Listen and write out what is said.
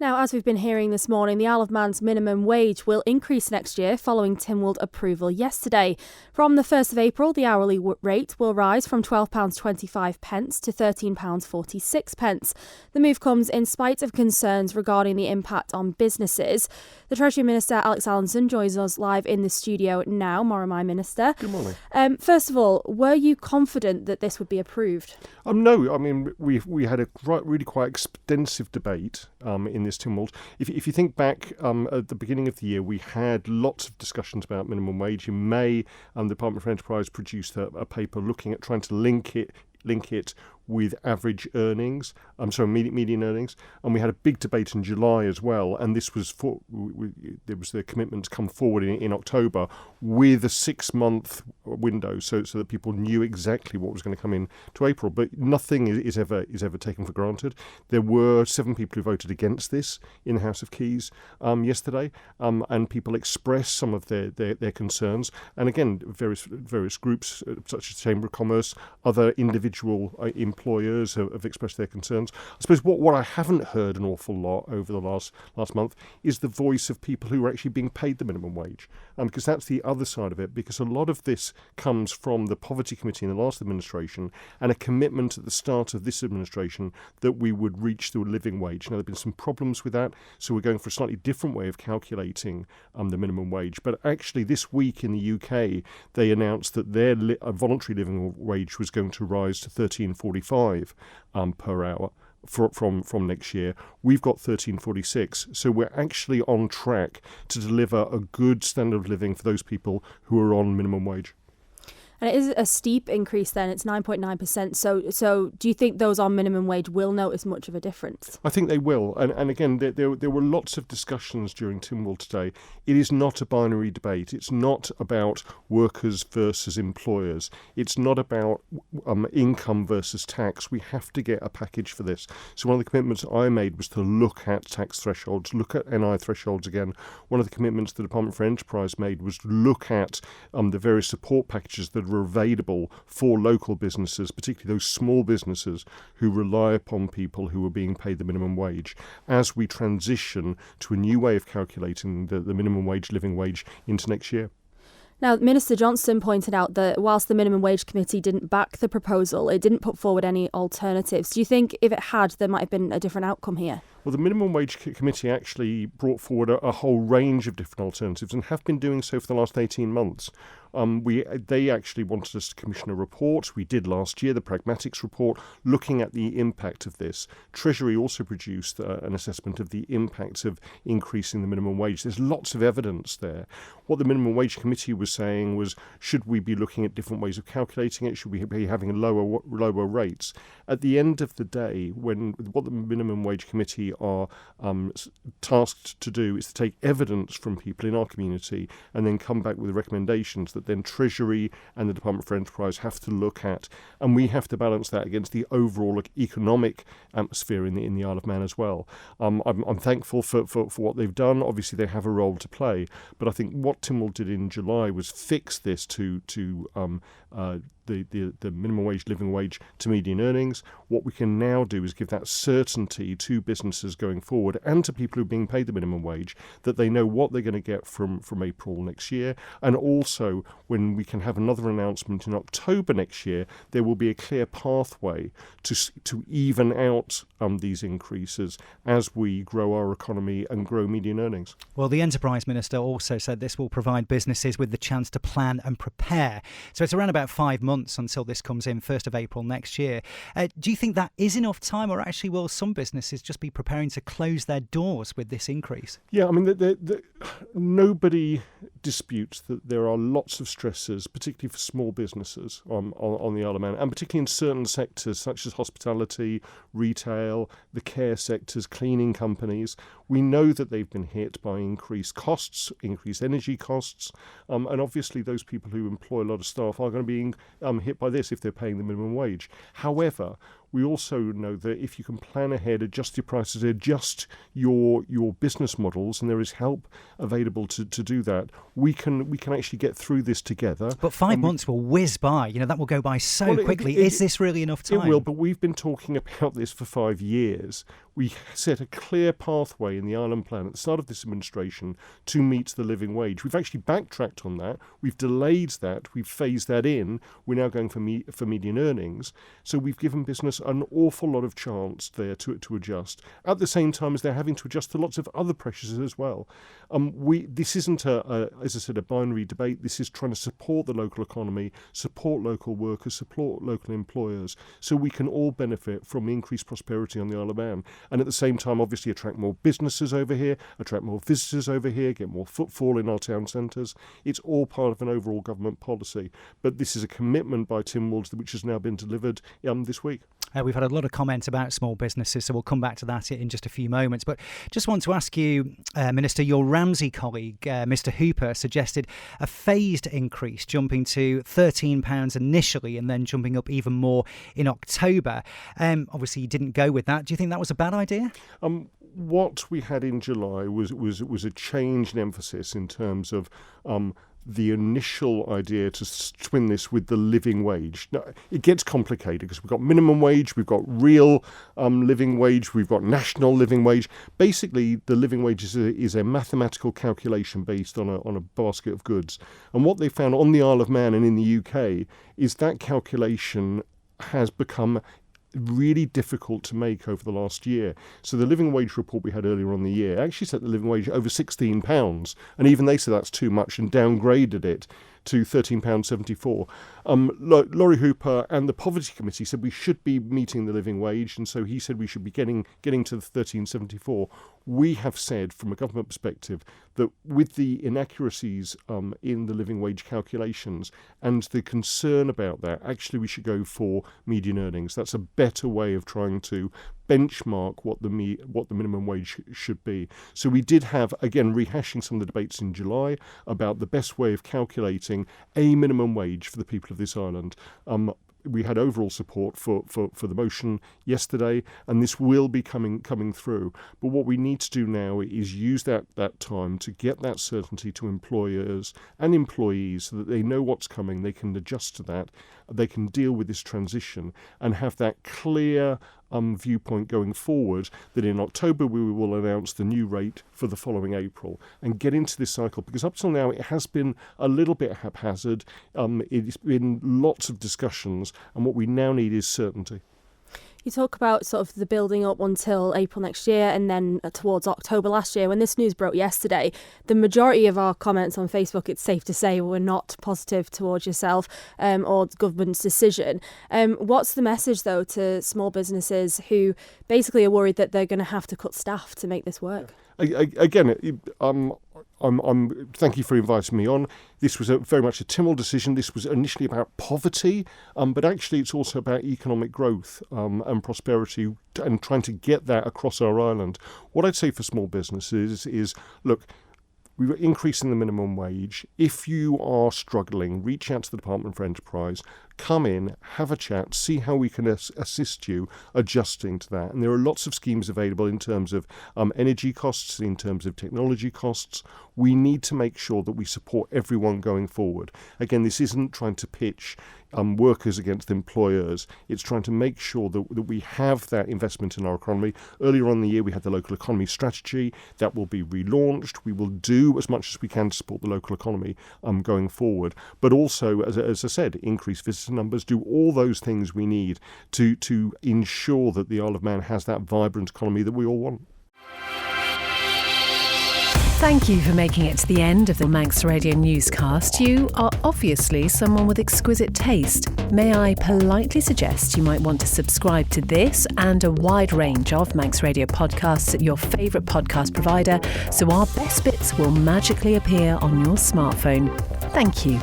Now, as we've been hearing this morning, the Isle of Man's minimum wage will increase next year following Tynwald approval yesterday. From the 1st of April, the hourly rate will rise from £12.25 to £13.46. The move comes in spite of concerns regarding the impact on businesses. The Treasury Minister, Alex Allinson, joins us live in the studio now. Morning, Minister. Good morning. First of all, were you confident that this would be approved? No, I mean, we had a really quite extensive debate in this Tynwald. If you think back at the beginning of the year, we had lots of discussions about minimum wage. In May, the Department for Enterprise produced a paper looking at trying to link it with average earnings, median earnings, and we had a big debate in July as well. And this was there was the commitment to come forward in October with a 6-month window, so that people knew exactly what was going to come in to April. But nothing is ever taken for granted. There were 7 people who voted against this in the House of Keys yesterday, and people expressed some of their concerns. And again, various groups such as Chamber of Commerce, other individual employers have expressed their concerns. I suppose what I haven't heard an awful lot over the last month is the voice of people who are actually being paid the minimum wage, because that's the other side of it, because a lot of this comes from the Poverty Committee in the last administration and a commitment at the start of this administration that we would reach the living wage. Now, there have been some problems with that, so we're going for a slightly different way of calculating the minimum wage. But actually this week in the UK, they announced that their voluntary living wage was going to rise to £13.45 per hour from next year. We've got £13.46, so we're actually on track to deliver a good standard of living for those people who are on minimum wage. And it is a steep increase then, it's 9.9%. So do you think those on minimum wage will notice much of a difference? I think they will. And again, there were lots of discussions during Tynwald today. It is not a binary debate. It's not about workers versus employers. It's not about income versus tax. We have to get a package for this. So one of the commitments I made was to look at tax thresholds, look at NI thresholds again. One of the commitments the Department for Enterprise made was to look at the various support packages that are available for local businesses, particularly those small businesses who rely upon people who are being paid the minimum wage, as we transition to a new way of calculating the minimum wage, living wage, into next year. Now, Minister Johnston pointed out that whilst the Minimum Wage Committee didn't back the proposal, it didn't put forward any alternatives. Do you think if it had, there might have been a different outcome here? Well, the Minimum Wage Committee actually brought forward a whole range of different alternatives and have been doing so for the last 18 months. They actually wanted us to commission a report. We did last year, the Pragmatics report, looking at the impact of this. Treasury also produced an assessment of the impacts of increasing the minimum wage. There's lots of evidence there. What the Minimum Wage Committee was saying was, should we be looking at different ways of calculating it? Should we be having lower rates? At the end of the day, what the Minimum Wage Committee are tasked to do is to take evidence from people in our community and then come back with recommendations that then Treasury and the Department for Enterprise have to look at, and we have to balance that against the overall economic atmosphere in the Isle of Man as well. I'm thankful for what they've done. Obviously, they have a role to play, but I think what Tynwald did in July was fix this to the minimum wage, living wage to median earnings. What we can now do is give that certainty to businesses going forward and to people who are being paid the minimum wage, that they know what they're going to get from April next year. And also, when we can have another announcement in October next year, there will be a clear pathway to even out these increases as we grow our economy and grow median earnings. Well, the Enterprise Minister also said this will provide businesses with the chance to plan and prepare. So it's around about 5 months until this comes in, 1st of April next year. Do you think that is enough time, or actually will some businesses just be preparing to close their doors with this increase? Yeah, I mean, nobody disputes that there are lots of stresses, particularly for small businesses on the Isle of Man, and particularly in certain sectors such as hospitality, retail, the care sectors, cleaning companies. We know that they've been hit by increased costs, increased energy costs, and obviously those people who employ a lot of staff are going to be hit by this if they're paying the minimum wage. However, We also know that if you can plan ahead, adjust your prices, adjust your business models, and there is help available to do that, we can actually get through this together. But 5 months will whiz by. That will go by so quickly. Is this really enough time? It will, but we've been talking about this for 5 years. We set a clear pathway in the Ireland Plan at the start of this administration to meet the living wage. We've actually backtracked on that. We've delayed that. We've phased that in. We're now going for median earnings. So we've given business an awful lot of chance there to adjust. At the same time as they're having to adjust to lots of other pressures as well. This isn't, as I said, a binary debate. This is trying to support the local economy, support local workers, support local employers, so we can all benefit from increased prosperity on the Isle of Man. And at the same time, obviously, attract more businesses over here, attract more visitors over here, get more footfall in our town centres. It's all part of an overall government policy. But this is a commitment by Tynwald which has now been delivered this week. We've had a lot of comments about small businesses, so we'll come back to that in just a few moments. But just want to ask you, Minister, your Ramsey colleague, Mr Hooper, suggested a phased increase, jumping to £13 initially and then jumping up even more in October. Obviously, you didn't go with that. Do you think that was a bad idea? What we had in July was a change in emphasis in terms of the initial idea to twin this with the living wage. Now, it gets complicated because we've got minimum wage, we've got real living wage, we've got national living wage. Basically, the living wage is a mathematical calculation based on a basket of goods. And what they found on the Isle of Man and in the UK is that calculation has become really difficult to make over the last year. So the living wage report we had earlier on the year actually set the living wage over £16, and even they said that's too much and downgraded it to £13.74. Laurie Hooper and the Poverty Committee said we should be meeting the living wage, and so he said we should be getting to the £13.74. We have said, from a government perspective, that with the inaccuracies in the living wage calculations and the concern about that, actually we should go for median earnings. That's a better way of trying to benchmark what the minimum wage should be. So we did have, again, rehashing some of the debates in July about the best way of calculating a minimum wage for the people of this island. We had overall support for the motion yesterday, and this will be coming through. But what we need to do now is use that time to get that certainty to employers and employees so that they know what's coming, they can adjust to that, they can deal with this transition and have that clear viewpoint going forward that in October we will announce the new rate for the following April and get into this cycle, because up till now it has been a little bit haphazard. It's been lots of discussions, and what we now need is certainty. You talk about sort of the building up until April next year and then towards October last year. When this news broke yesterday, the majority of our comments on Facebook, it's safe to say, were not positive towards yourself or the government's decision. What's the message, though, to small businesses who basically are worried that they're going to have to cut staff to make this work? Again, thank you for inviting me on. This was very much a Tynwald decision. This was initially about poverty, but actually it's also about economic growth and prosperity and trying to get that across our island. What I'd say for small businesses is, look, we were increasing the minimum wage. If you are struggling, reach out to the Department for Enterprise, come in, have a chat, see how we can assist you adjusting to that. And there are lots of schemes available in terms of energy costs, in terms of technology costs. We need to make sure that we support everyone going forward. Again, this isn't trying to pitch workers against employers. It's trying to make sure that we have that investment in our economy. Earlier on in the year, we had the local economy strategy that will be relaunched. We will do as much as we can to support the local economy going forward. But also, as I said, increase visitor numbers, do all those things we need to ensure that the Isle of Man has that vibrant economy that we all want. Thank you for making it to the end of the Manx Radio newscast. You are obviously someone with exquisite taste. May I politely suggest you might want to subscribe to this and a wide range of Manx Radio podcasts at your favourite podcast provider, so our best bits will magically appear on your smartphone. Thank you.